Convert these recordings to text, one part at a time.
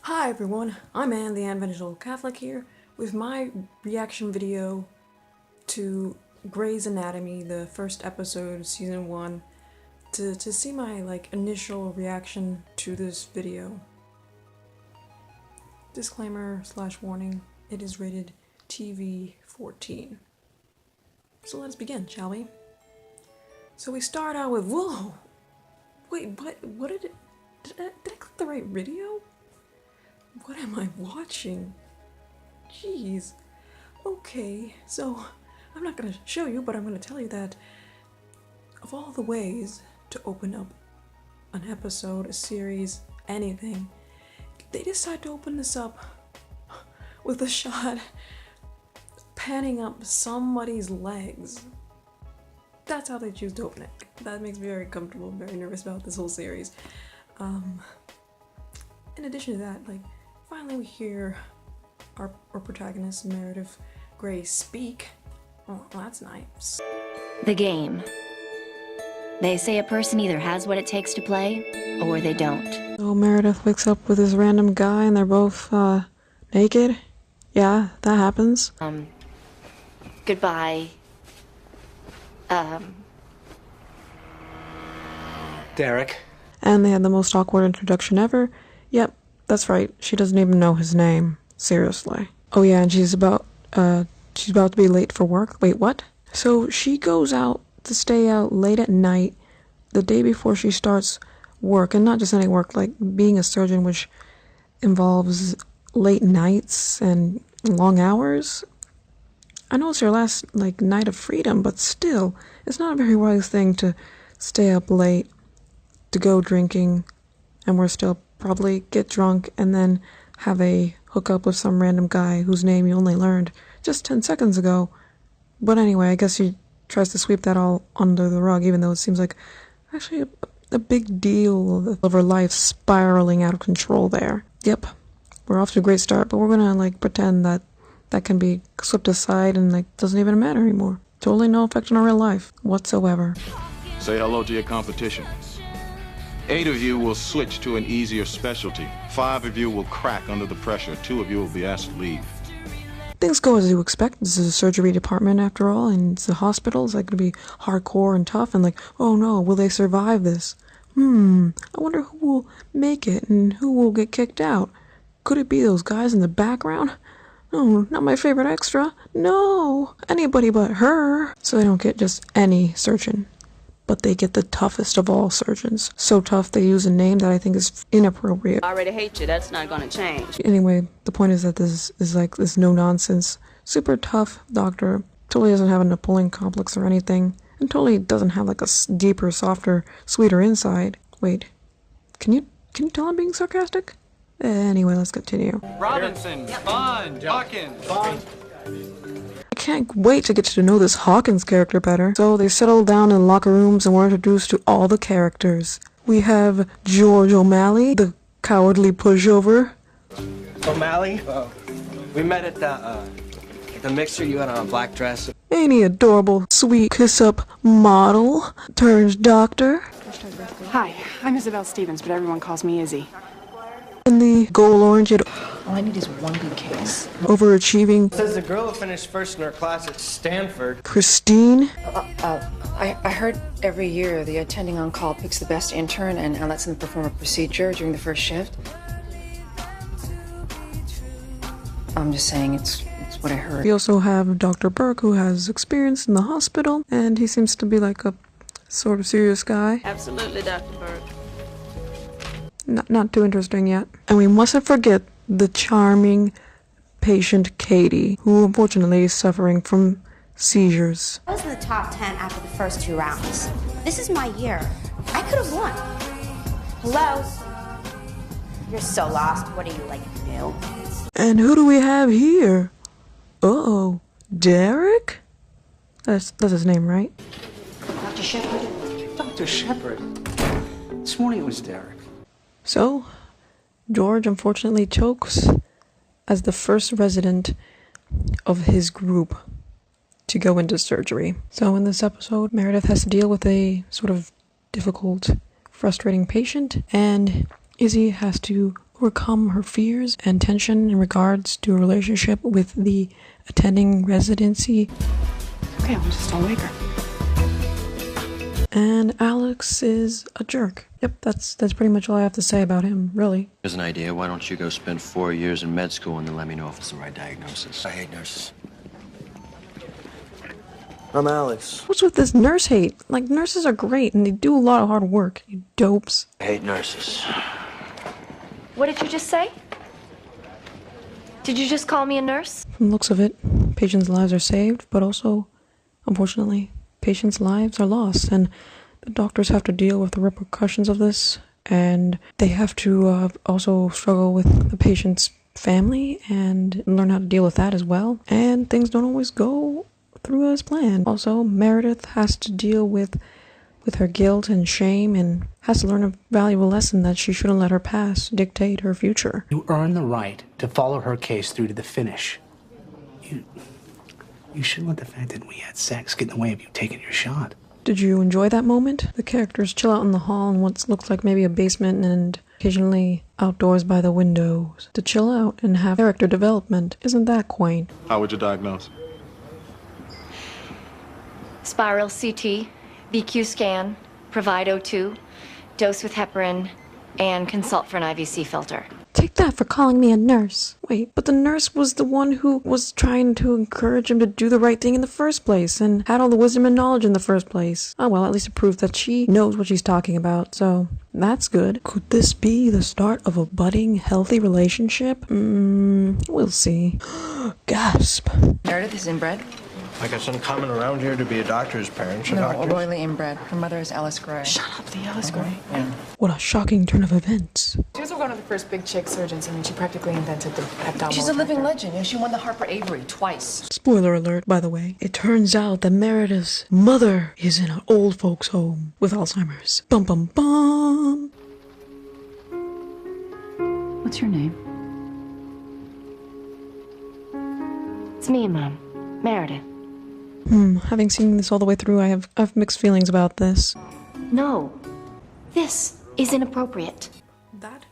Hi everyone, I'm Anne, the Annevangelical Catholic here, with my reaction video to Grey's Anatomy, the first episode, season 1, to see my initial reaction to this video. Disclaimer / warning, it is rated TV 14. So let's begin, shall we? So we start out with, whoa! Wait, what did I click the right video? What am I watching? Jeez. Okay, so I'm not gonna show you, but I'm gonna tell you that of all the ways to open up an episode, a series, anything, they decide to open this up with a shot panning up somebody's legs. That's how they choose to open it. That makes me very comfortable, very nervous about this whole series. In addition to that, finally we hear our protagonist, Meredith Grey, speak. Oh, well, that's nice. The game. They say a person either has what it takes to play, or they don't. So Meredith wakes up with this random guy and they're both, naked? Yeah, that happens. Goodbye. Derek. And they had the most awkward introduction ever. Yep, that's right, she doesn't even know his name. Seriously. Oh yeah, and she's about to be late for work. Wait, what? So she goes out to stay out late at night the day before she starts work, and not just any work, like being a surgeon, which involves late nights and long hours. I know it's your last night of freedom, but still, it's not a very wise thing to stay up late, to go drinking, and we're still probably get drunk and then have a hookup with some random guy whose name you only learned just 10 seconds ago. But anyway, I guess she tries to sweep that all under the rug, even though it seems like actually a big deal of her life spiraling out of control there. Yep, we're off to a great start, but we're gonna pretend that can be swept aside and doesn't even matter anymore. Totally no effect on our real life whatsoever. Say hello to your competition. 8 of you will switch to an easier specialty. 5 of you will crack under the pressure. 2 of you will be asked to leave. Things go as you expect. This is a surgery department after all, and it's a hospital. It's going to be hardcore and tough, and oh no, will they survive this? I wonder who will make it and who will get kicked out. Could it be those guys in the background? Oh, not my favorite extra. No, anybody but her. So they don't get just any surgeon, but they get the toughest of all surgeons. So tough they use a name that I think is inappropriate. I already hate you, that's not gonna change. Anyway, the point is that this is this no-nonsense, super tough doctor. Totally doesn't have a Napoleon complex or anything, and totally doesn't have a deeper, softer, sweeter inside. Wait, can you tell I'm being sarcastic? Anyway, let's continue. Robinson, Bond, Hawkins. Bond. I can't wait to get to know this Hawkins character better. So they settle down in locker rooms and we're introduced to all the characters. We have George O'Malley, the cowardly pushover. O'Malley? We met at the mixer. You had on a black dress. Ain't he adorable, sweet kiss-up model turned doctor? Hi, I'm Isabel Stevens, but everyone calls me Izzy. And the goal-oriented, All I need is one good case. overachieving Says the girl who finished first in her class at Stanford. Christine. I heard every year the attending on call picks the best intern and lets them perform a procedure during the first shift. I'm just saying it's what I heard. We also have Dr. Burke, who has experience in the hospital, and he seems to be a sort of serious guy. Absolutely, Dr. Burke. Not too interesting yet. And we mustn't forget the charming patient Katie, who unfortunately is suffering from seizures. I was in the top 10 after the first 2 rounds. This is my year. I could have won. Hello? You're so lost. What are you, new? And who do we have here? Uh-oh, Derek? That's his name, right? Dr. Shepard? Dr. Shepard. This morning it was Derek. So, George unfortunately chokes as the first resident of his group to go into surgery. So in this episode, Meredith has to deal with a sort of difficult, frustrating patient, and Izzy has to overcome her fears and tension in regards to a relationship with the attending residency. Okay, I'll just wake her. And Alex is a jerk. Yep, that's pretty much all I have to say about him, really. Here's an idea. Why don't you go spend 4 years in med school and then let me know if it's the right diagnosis? I hate nurses. I'm Alex. What's with this nurse hate? Like, nurses are great and they do a lot of hard work, you dopes. I hate nurses. What did you just say? Did you just call me a nurse? From the looks of it, patients' lives are saved, but also, unfortunately, patients' lives are lost, and the doctors have to deal with the repercussions of this, and they have to also struggle with the patient's family and learn how to deal with that as well, and things don't always go through as planned. Also, Meredith has to deal with her guilt and shame and has to learn a valuable lesson that she shouldn't let her past dictate her future. You earn the right to follow her case through to the finish. You shouldn't let the fact that we had sex get in the way of you taking your shot. Did you enjoy that moment? The characters chill out in the hall in what looks like maybe a basement and occasionally outdoors by the windows to chill out and have character development. Isn't that quaint? How would you diagnose? Spiral CT, BQ scan, provide O2, dose with heparin, and consult for an IVC filter. Take that for calling me a nurse. Wait, but the nurse was the one who was trying to encourage him to do the right thing in the first place and had all the wisdom and knowledge in the first place. Oh well, at least it proves that she knows what she's talking about, so that's good. Could this be the start of a budding, healthy relationship? We'll see. Gasp. Meredith is inbred. Like it's uncommon around here to be a doctor's parent. No, royally inbred. Her mother is Alice Gray. Shut up, the Alice Gray. Yeah. What a shocking turn of events. She was one of the first big chick surgeons. I mean, she practically invented the abdominal. She's a living legend. You know, she won the Harper Avery twice. Spoiler alert, by the way. It turns out that Meredith's mother is in an old folks' home with Alzheimer's. Bum bum bum. What's your name? It's me, Mom. Meredith. Having seen this all the way through, I have mixed feelings about this. No. This is inappropriate. That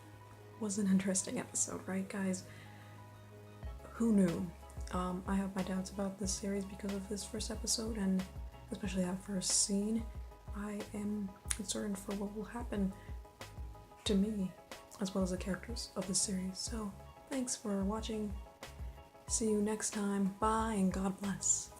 was an interesting episode, right, guys? Who knew? I have my doubts about this series because of this first episode, and especially that first scene. I am concerned for what will happen to me, as well as the characters of this series. So, thanks for watching. See you next time. Bye, and God bless.